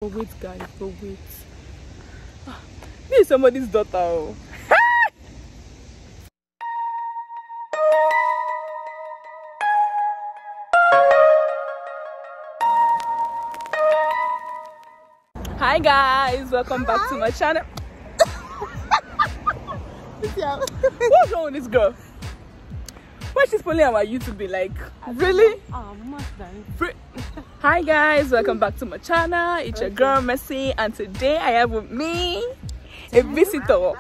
But wait, guys, but wait. This is somebody's daughter. Oh. Hi guys, welcome back to my channel. What's wrong with this girl? Why she's following our YouTube be like, really? Hi guys, welcome back to my channel. It's your girl Mercy, and today I have with me a visitor.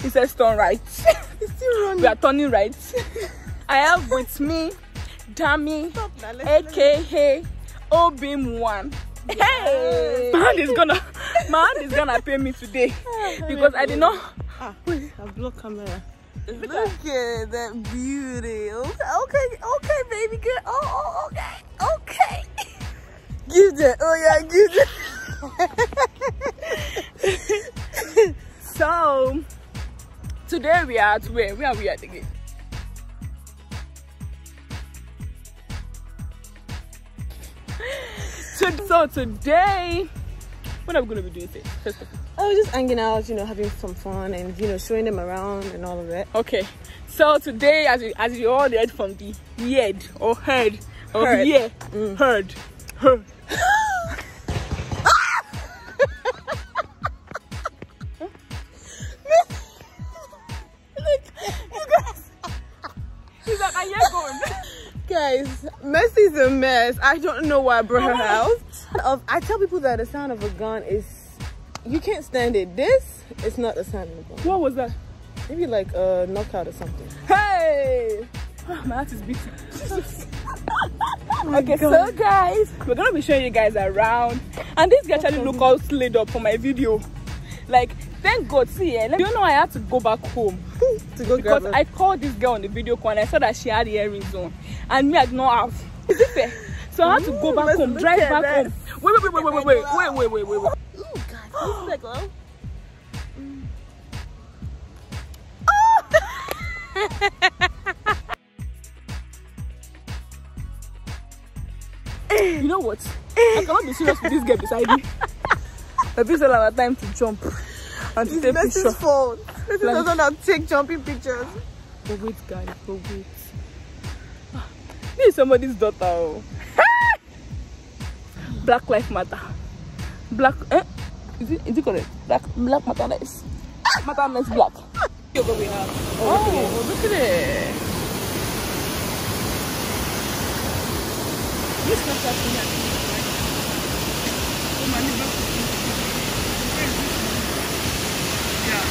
He says turn right. We are turning right. I have with me Dami, aka Obim1. Hey, man is gonna pay me today because I did not. I've blocked camera. Look at that beauty. Okay, baby girl. Oh, okay. Give that. Oh yeah, give that. So today we are at where? Where are we at again? So today, what are we going to be doing today? First of all, oh, just hanging out, having some fun and showing them around and all of that. Okay, so today, as you all heard from the heard of the year, heard. He's like, are you going? Guys, Mercy's a mess. I don't know why I brought her house. I tell people that the sound of a gun is, you can't stand it. This is not the sound of a gun. What was that? Maybe like a knockout or something. Hey! Oh, my heart is beating. Okay, so guys, we're gonna be showing you guys around, and this guy actually look all slayed up for my video. Like, thank God, see, you know I had to go back home to go because grab her. I called this girl on the video call and I saw that she had earrings on, and me I did not have. Is it fair? So I had to go back home, drive back home. Wait. Ooh, guys, this is like, well. You know what? I cannot be serious with this girl beside me. But this is all our time to jump and to take pictures. Phone. This doesn't have to take jumping pictures. But wait, guys, but wait. This is somebody's daughter. Oh. Black Lives Matter. Black, is it correct? Black matter less. Matter less black. Look what we have. Oh, look at it. This is not me. Oh, my neighbor. Yeah.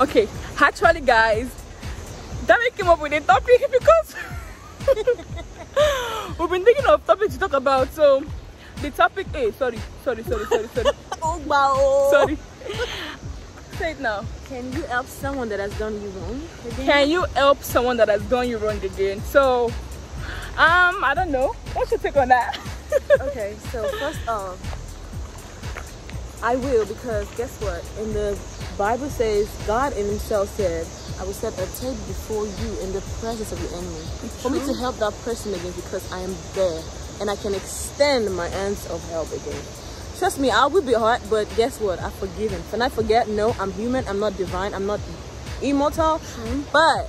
Okay, actually guys, Dami came up with a topic because we've been thinking of topics to talk about. So the topic is sorry. Oh wow. Sorry. Say it now. Can you help someone that has done you wrong again? Can you help someone that has done you wrong again? So I don't know. What's your take on that? Okay, so first off, I will, because guess what? In the Bible says, God in himself said, I will set a table before you in the presence of your enemy. For me to help that person again, because I am there and I can extend my hands of help again. Trust me, I will be hurt, but guess what? I've forgiven. Can I forget? No, I'm human. I'm not divine. I'm not immortal. But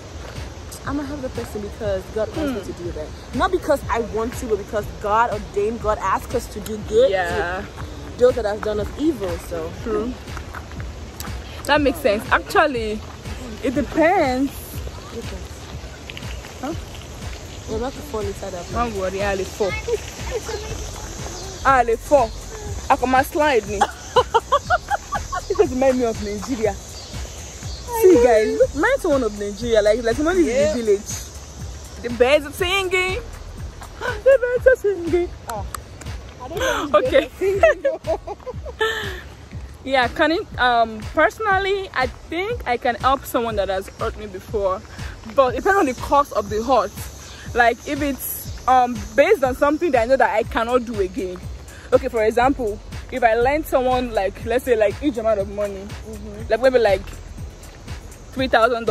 I'm gonna help the person because God wants me to do that. Not because I want to, but because God ordained, God asked us to do good. Yeah. To those that have done us evil. So true. That makes sense. Actually, it depends. Huh? We're about to fall inside that. Don't worry, I'll fall. I'll fall. I come slide me. This is remind me of Nigeria. See guys, reminds one of Nigeria, like somebody in the village. The birds are singing. The birds are singing. Oh, I don't know. Okay. Yeah, personally, I think I can help someone that has hurt me before, but it depends on the cause of the hurt. Like if it's based on something that I know that I cannot do again. Okay, for example, if I lend someone like, let's say like each amount of money, like maybe like $3,000,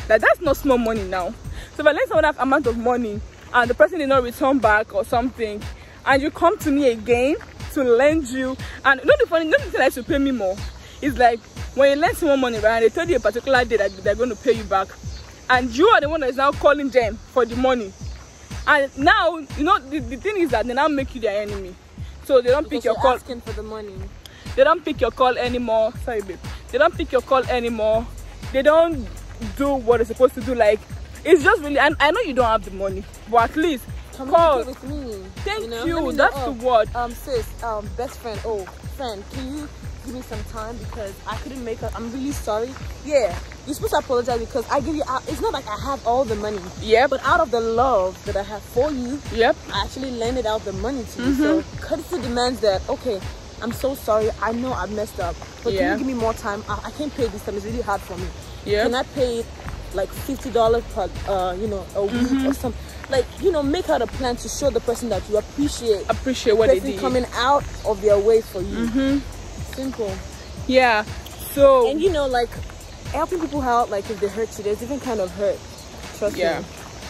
like that's not small money now. So if I lend someone that amount of money and the person did not return back or something, and you come to me again to lend you, and not the thing that to pay me more. It's like when you lend someone money, right, and they tell you a particular day that they're going to pay you back, and you are the one that is now calling them for the money. And now, you know, the thing is that they now make you their enemy. So they don't pick your call. Asking for the money. They don't pick your call anymore. Sorry, babe. They don't pick your call anymore. They don't do what they're supposed to do. Like, it's just really, and I know you don't have the money, but at least call with me. Thank you. You. That's the word. Sis, best friend. Oh, friend, can you give me some time because I couldn't make it. I'm really sorry. Yeah, you're supposed to apologize because I give you. It's not like I have all the money. Yep. But out of the love that I have for you, yep, I actually lended out the money to you. So courtesy demands that. Okay, I'm so sorry. I know I messed up, but can you give me more time? I can't pay this time. It's really hard for me. Yeah. Can I pay like $50 per a week or something? Like, make out a plan to show the person that you appreciate what they did, coming out of their way for you. Simple. Yeah. So, and like helping people out, like if they hurt you, there's different kind of hurt. Trust me.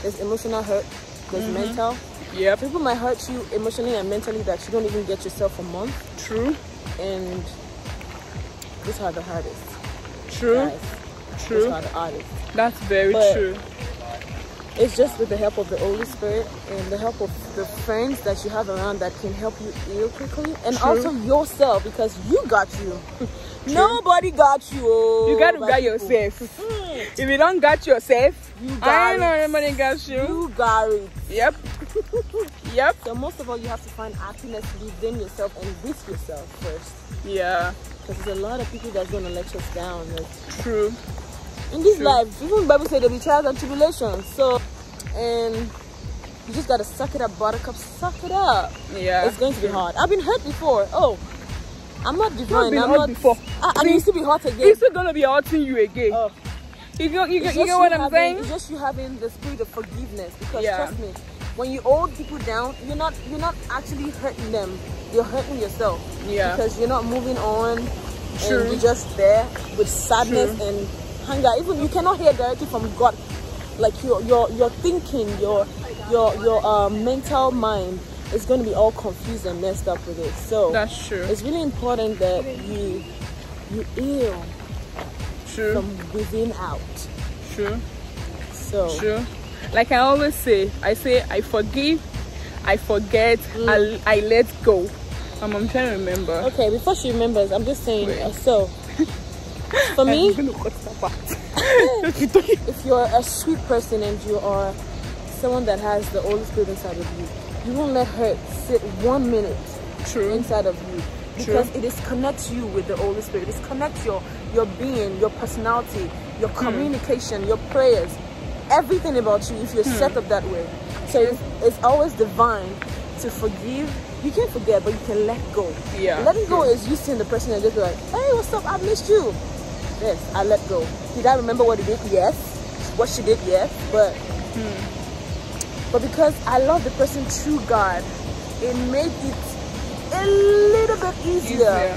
There's emotional hurt, there's mental. Yeah. People might hurt you emotionally and mentally that you don't even get yourself a month. True. And these are the hardest. True. Guys. True. These are the hardest. That's very true. It's just with the help of the Holy Spirit and the help of the friends that you have around that can help you heal quickly, and also yourself, because you got you. Nobody got you. You got to got yourself. If you don't got yourself, I know nobody got you. You got it. Yep. Yep. So most of all, you have to find happiness within yourself and with yourself first. Yeah. Because there's a lot of people that's going to let us down. True. In this life, even the Bible says there'll be trials and tribulations. So, and you just gotta suck it up, buttercup. Suck it up. Yeah. It's going to be hard. I've been hurt before. Oh, I'm not divine. I'm not before. I used to be hurt again. It's still gonna be hurting you again. Oh. You get what I'm saying? It's just you having the spirit of forgiveness. Because trust me, when you hold people down, you're not actually hurting them. You're hurting yourself. Yeah. Because you're not moving on. True. And you're just there with sadness and hunger. Even you cannot hear directly from God. Like your thinking, your mental mind is going to be all confused and messed up with it. So that's true. It's really important that you heal from within out. True. So true. Like I always say, I forgive, I forget, I let go. I'm trying to remember. Okay, before she remembers, I'm just saying. So for me, if you're a sweet person and you are someone that has the Holy Spirit inside of you, you won't let hurt sit 1 minute inside of you. Because it is connects you with the Holy Spirit. It connects your being, your personality, your communication, your prayers, everything about you if you're set up that way. So it's always divine to forgive. You can't forget, but you can let go. Yeah. Letting go is you seeing the person and just like, hey, what's up? I missed you. Yes, I let go. Did I remember what he did? Yes. What she did? Yes. But because I love the person through God, it made it a little bit easier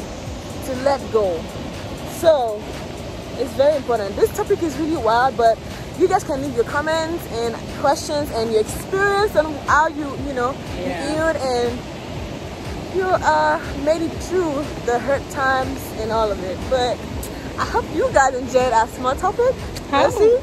to let go. So it's very important. This topic is really wild, but you guys can leave your comments and questions and your experience on how you healed and you made it through the hurt times and all of it. But I hope you guys enjoyed our small topic. See?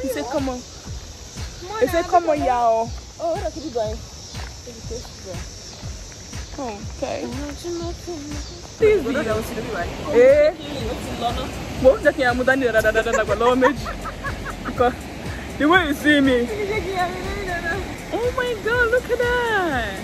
He said, come on. He said, come on, y'all. Oh, where could you going? Okay. Please be. Eh? What? Because the way you see me. Oh my God, look at that.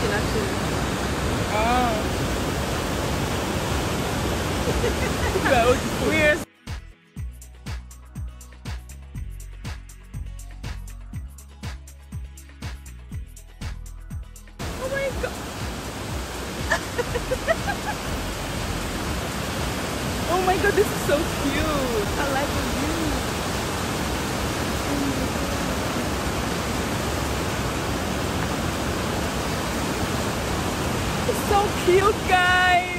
chicken actually. Oh. Weird. Oh my god. Oh my god, this is so cute. I like the view. It's so cute, guys.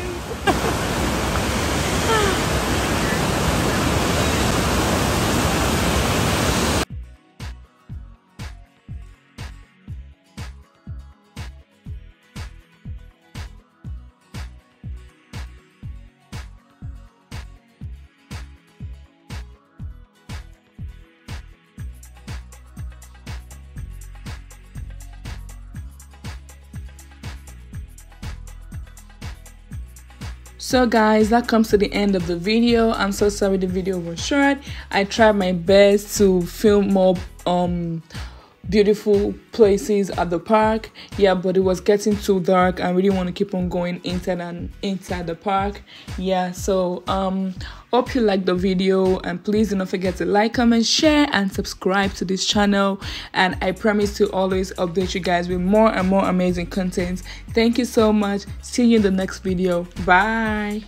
So guys, that comes to the end of the video. I'm so sorry the video was short. I tried my best to film more beautiful places at the park, yeah, but it was getting too dark. I really want to keep on going inside the park, yeah. So hope you like the video, and please do not forget to like, comment, share, and subscribe to this channel. And I promise to always update you guys with more and more amazing content. Thank you so much. See you in the next video. Bye.